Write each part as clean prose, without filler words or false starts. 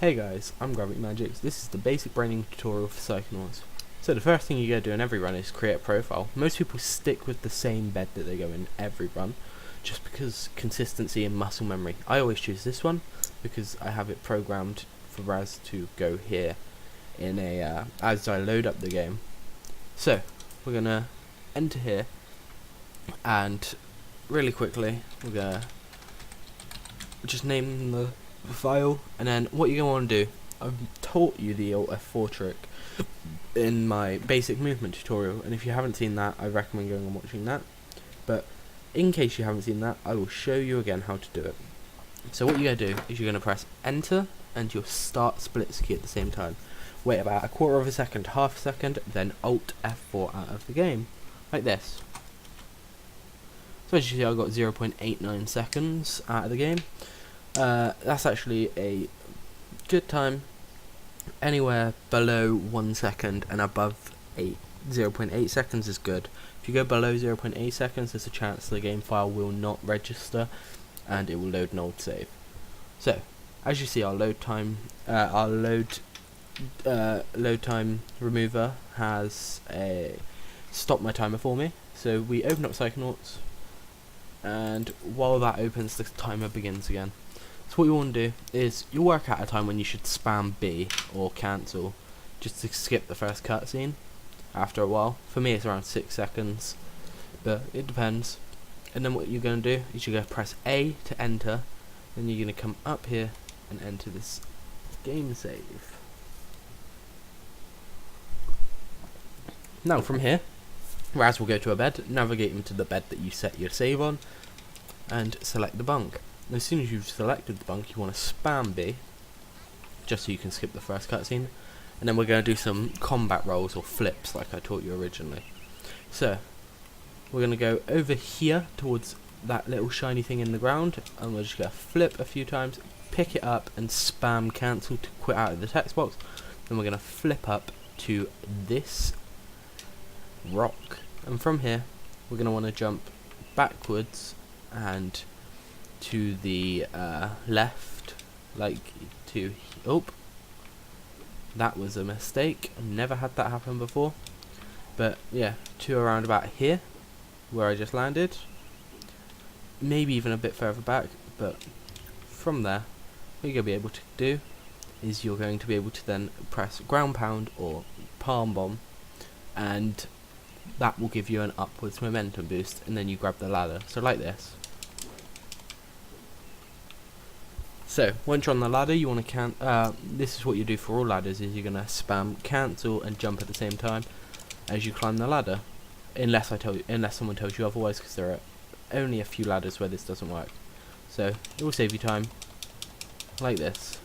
Hey guys, I'm Gravity Magics. This is the basic branding tutorial for Psychonauts. So the first thing you gotta do in every run is create a profile. Most people stick with the same bed that they go in every run, just because consistency and muscle memory. I always choose this one because I have it programmed for Raz to go here in a as I load up the game. So we're gonna enter here, and really quickly we're gonna just name the file, and then what you're going to want to do, I've taught you the Alt F4 trick in my basic movement tutorial, and if you haven't seen that, I recommend going and watching that. But in case you haven't seen that, I will show you again how to do it. So what you're going to do is you're going to press enter and you'll start splits key at the same time. Wait about a quarter of a second, half a second, then Alt F4 out of the game, like this. So as you see, I got 0.89 seconds out of the game. That's actually a good time. Anywhere below 1 second and above 0.8 seconds is good. If you go below 0.8 seconds, there's a chance the game file will not register and it will load an old save. So as you see, our load time remover has stopped my timer for me. So we open up Psychonauts, and while that opens, the timer begins again. So what you want to do is you'll work out a time when you should spam B or cancel just to skip the first cutscene after a while. For me it's around 6 seconds, but it depends. And then what you're going to do is you're going to press A to enter, then you're going to come up here and enter this game save. Now from here, Raz will go to a bed, navigate him to the bed that you set your save on, and select the bunk. As soon as you've selected the bunk, you want to spam B, just so you can skip the first cutscene, and then we're going to do some combat rolls or flips like I taught you originally. So we're going to go over here towards that little shiny thing in the ground, and we're just going to flip a few times, pick it up and spam cancel to quit out of the text box. Then we're going to flip up to this rock, and from here we're going to want to jump backwards and to the left, like to that was a mistake. I've never had that happen before, but yeah, to around about here where I just landed, maybe even a bit further back. But from there, what you're going to be able to do is you're going to be able to then press ground pound or palm bomb, and that will give you an upwards momentum boost, and then you grab the ladder, so like this. So once you're on the ladder, you want to this is what you do for all ladders, is you're going to spam cancel and jump at the same time as you climb the ladder, unless someone tells you otherwise, because there are only a few ladders where this doesn't work. So it will save you time, like this.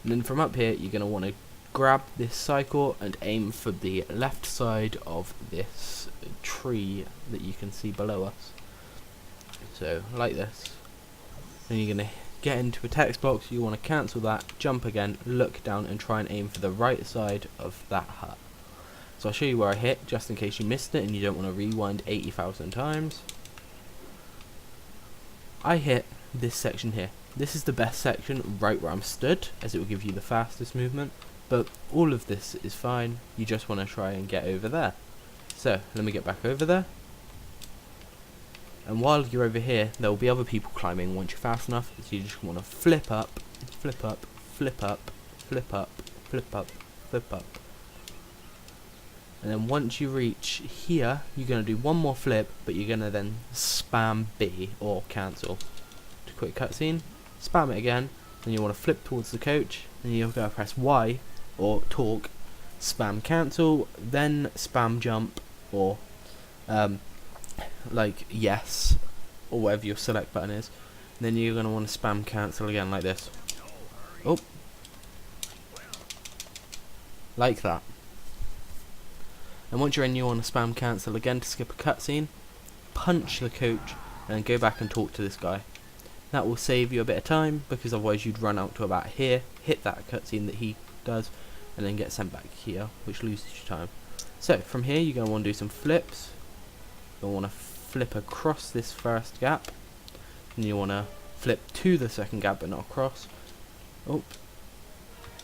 And then from up here, you're going to want to grab this cycle and aim for the left side of this tree that you can see below us. So like this. Then you're going to get into a text box, you want to cancel that, jump again, look down and try and aim for the right side of that hut. So I'll show you where I hit, just in case you missed it and you don't want to rewind 80,000 times. I hit this section here. This is the best section, right where I'm stood, as it will give you the fastest movement, but all of this is fine, you just want to try and get over there. So let me get back over there. And while you're over here, there will be other people climbing once you're fast enough, so you just want to flip up, flip up, flip up, flip up, flip up, flip up. And then once you reach here, you're going to do one more flip, but you're going to then spam B or cancel to quit cutscene. Spam it again, then you want to flip towards the coach, and you're going to press Y or talk, spam cancel, then spam jump or like yes, or whatever your select button is. And then you're going to want to spam cancel again like this. Oh, like that. And once you're in, you want to spam cancel again to skip a cutscene, punch the coach, and go back and talk to this guy. That will save you a bit of time, because otherwise you'd run out to about here, hit that cutscene that he does, and then get sent back here, which loses you time. So from here, you're going to want to do some flips. You'll want to flip across this first gap, and you want to flip to the second gap but not across. Oh,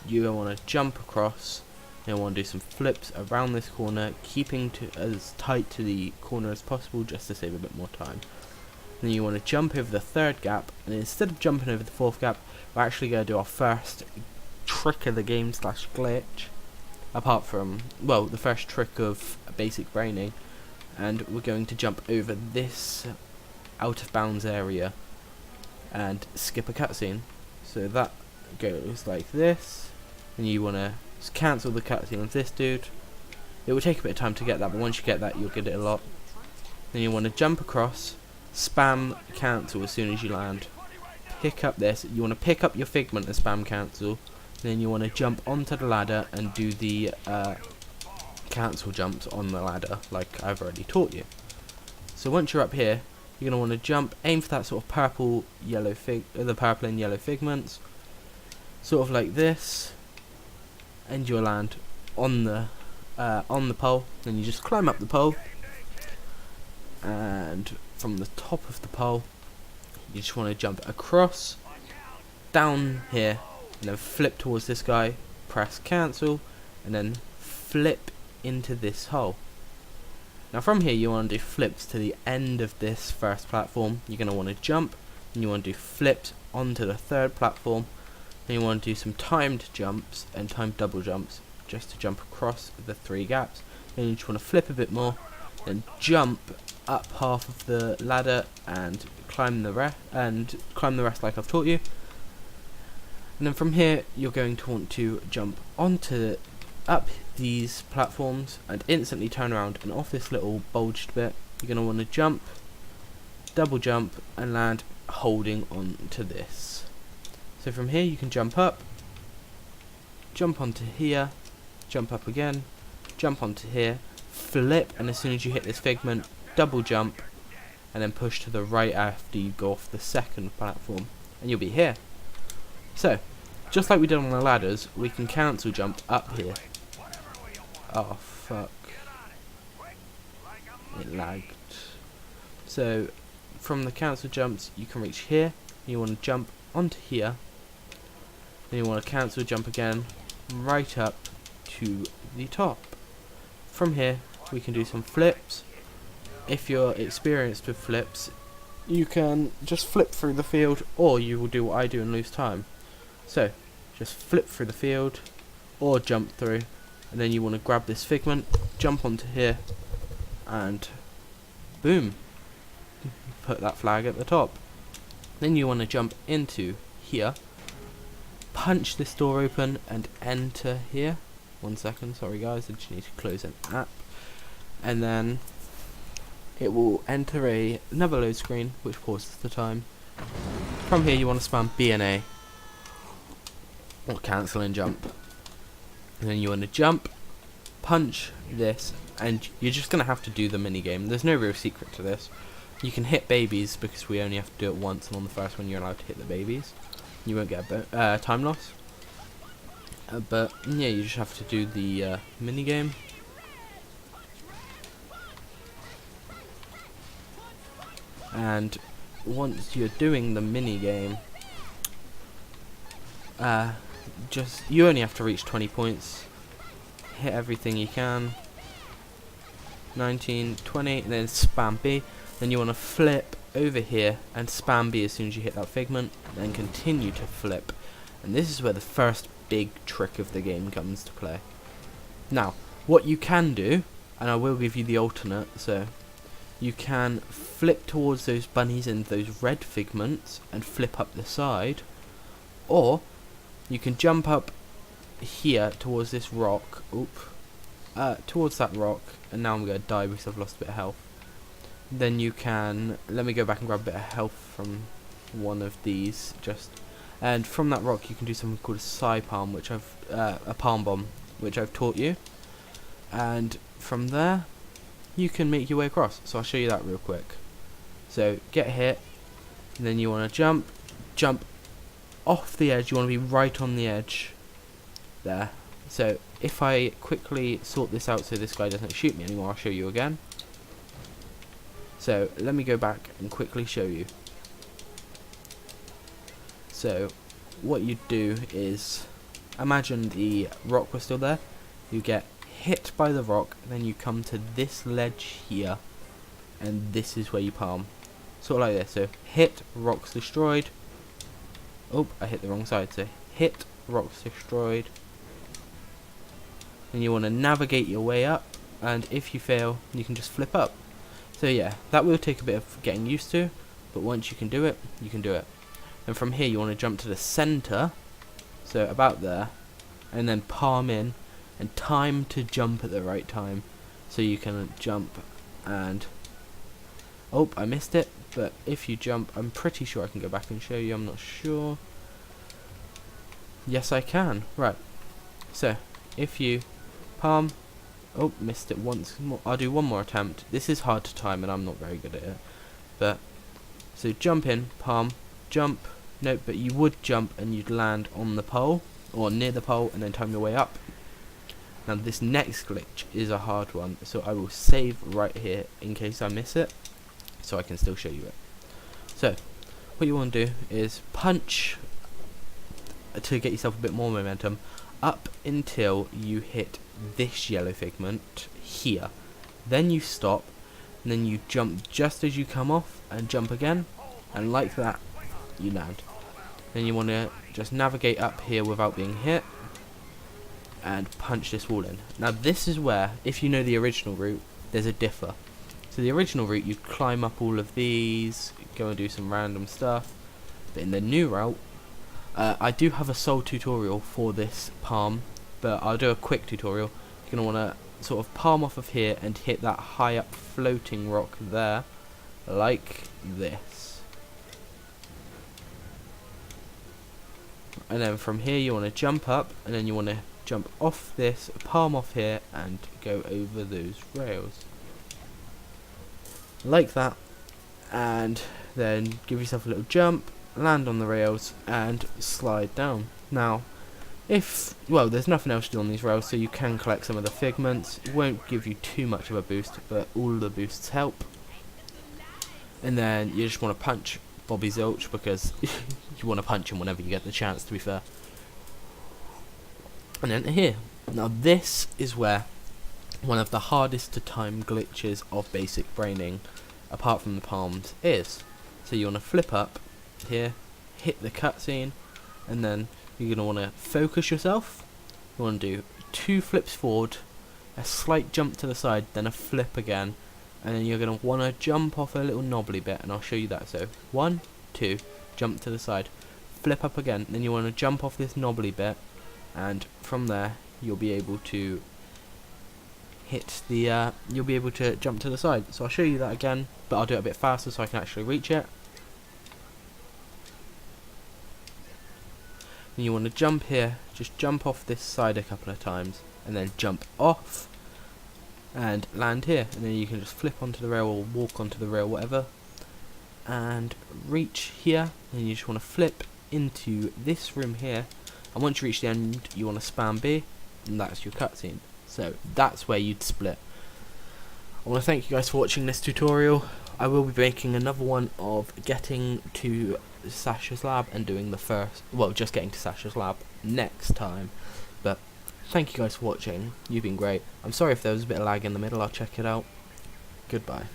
you want to jump across. You want to do some flips around this corner, keeping to as tight to the corner as possible, just to save a bit more time. Then you want to jump over the third gap, and instead of jumping over the fourth gap, we're actually going to do our first trick of the game / glitch, apart from, well, the first trick of basic braining, and we're going to jump over this out of bounds area and skip a cutscene. So that goes like this, and you want to cancel the cutscene of this dude. It will take a bit of time to get that, but once you get that, you'll get it a lot. Then you want to jump across, spam cancel as soon as you land. Pick up this. You want to pick up your figment and spam cancel. Then you want to jump onto the ladder and do the cancel jumps on the ladder, like I've already taught you. So once you're up here, you're going to want to jump, aim for that sort of purple, yellow the purple and yellow figments, sort of like this, and you'll land on the pole. Then you just climb up the pole, and from the top of the pole, you just want to jump across, down here, and then flip towards this guy, press cancel, and then flip into this hole. Now from here you want to do flips to the end of this first platform. You're going to want to jump, and you want to do flips onto the third platform, and you want to do some timed jumps and timed double jumps just to jump across the 3 gaps. Then you just want to flip a bit more, then jump up half of the ladder and climb the rest like I've taught you. And then from here you're going to want to jump up these platforms and instantly turn around, and off this little bulged bit you're going to want to jump, double jump, and land holding on to this. So from here you can jump up, jump onto here, jump up again, jump onto here, flip, and as soon as you hit this figment, double jump, and then push to the right after you go off the second platform, and you'll be here. So, just like we did on the ladders, we can cancel jump up here. Oh fuck. It lagged. So, from the cancel jumps, you can reach here, you want to jump onto here, then you want to cancel jump again, right up to the top. From here, we can do some flips. If you're experienced with flips, you can just flip through the field, or you will do what I do and lose time. So, just flip through the field, or jump through, and then you want to grab this figment, jump onto here, and boom, put that flag at the top. Then you want to jump into here, punch this door open, and enter here. 1 second, sorry guys, I just need to close an app. And then it will enter another load screen, which pauses the time. From here you want to spam B and A, or cancel and jump. And then you want to jump, punch this, and you're just going to have to do the mini game. There's no real secret to this. You can hit babies, because we only have to do it once, and on the first one you're allowed to hit the babies. You won't get a time loss. But yeah, you just have to do the mini game. And once you're doing the mini game, you only have to reach 20 points. Hit everything you can. 19, 20, and then spam B. Then you want to flip over here and spam B as soon as you hit that figment. Then continue to flip. And this is where the first big trick of the game comes to play. Now, what you can do, and I will give you the alternate, so you can flip towards those bunnies and those red figments and flip up the side, or you can jump up here towards this rock, towards that rock, and now I'm going to die because I've lost a bit of health. Then you can, let me go back and grab a bit of health from one of these, and from that rock you can do something called a palm bomb, a palm bomb, which I've taught you, and from there you can make your way across. So I'll show you that real quick. So get hit, and then you want to jump off the edge. You want to be right on the edge there. So if I quickly sort this out so this guy doesn't shoot me anymore, I'll show you again. So let me go back and quickly show you. So what you do is imagine the rock was still there. You get hit by the rock, then you come to this ledge here, and this is where you palm. Sort of like this. So hit, rocks destroyed. Oh, I hit the wrong side. So hit, rocks destroyed. And you want to navigate your way up, and if you fail, you can just flip up. So yeah, that will take a bit of getting used to, but once you can do it, you can do it. And from here you want to jump to the center, so about there, and then palm in, and time to jump at the right time, so you can jump and... Oh, I missed it, but if you jump, I'm pretty sure I can go back and show you, I'm not sure. Yes, I can. Right, so if you palm... Oh, missed it once more. I'll do one more attempt. This is hard to time and I'm not very good at it. But, so jump in, palm, jump. No, but you would jump and you'd land on the pole, or near the pole, and then time your way up. Now this next glitch is a hard one, so I will save right here in case I miss it, so I can still show you it. So, what you want to do is punch, to get yourself a bit more momentum, up until you hit this yellow figment here. Then you stop, and then you jump just as you come off, and jump again, and like that, you land. Then you want to just navigate up here without being hit, and punch this wall in. Now this is where, if you know the original route, there's a differ. So the original route, you climb up all of these, go and do some random stuff, but in the new route, I do have a sole tutorial for this palm, but I'll do a quick tutorial. You're going to want to sort of palm off of here and hit that high up floating rock there, like this. And then from here you want to jump up, and then you want to jump off this, palm off here, and go over those rails. Like that. And then give yourself a little jump, land on the rails, and slide down. Now, if, well, there's nothing else to do on these rails, so you can collect some of the figments. It won't give you too much of a boost, but all the boosts help. And then you just want to punch Bobby Zilch, because you want to punch him whenever you get the chance, to be fair. And then here. Now this is where one of the hardest to time glitches of basic braining, apart from the palms, is. So you want to flip up here, hit the cutscene, and then you're going to want to focus yourself. You want to do 2 flips forward, a slight jump to the side, then a flip again, and then you're going to want to jump off a little knobbly bit, and I'll show you that. So 1, 2, jump to the side, flip up again, then you want to jump off this knobbly bit, and from there you'll be able to hit the you'll be able to jump to the side. So I'll show you that again, but I'll do it a bit faster so I can actually reach it. And you want to jump here, just jump off this side a couple of times, and then jump off and land here, and then you can just flip onto the rail or walk onto the rail, whatever, and reach here, and you just want to flip into this room here, and once you reach the end you want to spam B, and that's your cutscene. So that's where you'd split. I want to thank you guys for watching this tutorial. I will be making another one of getting to Sasha's lab and doing the first, well, just getting to Sasha's lab next time. But thank you guys for watching. You've been great. I'm sorry if there was a bit of lag in the middle. I'll check it out. Goodbye.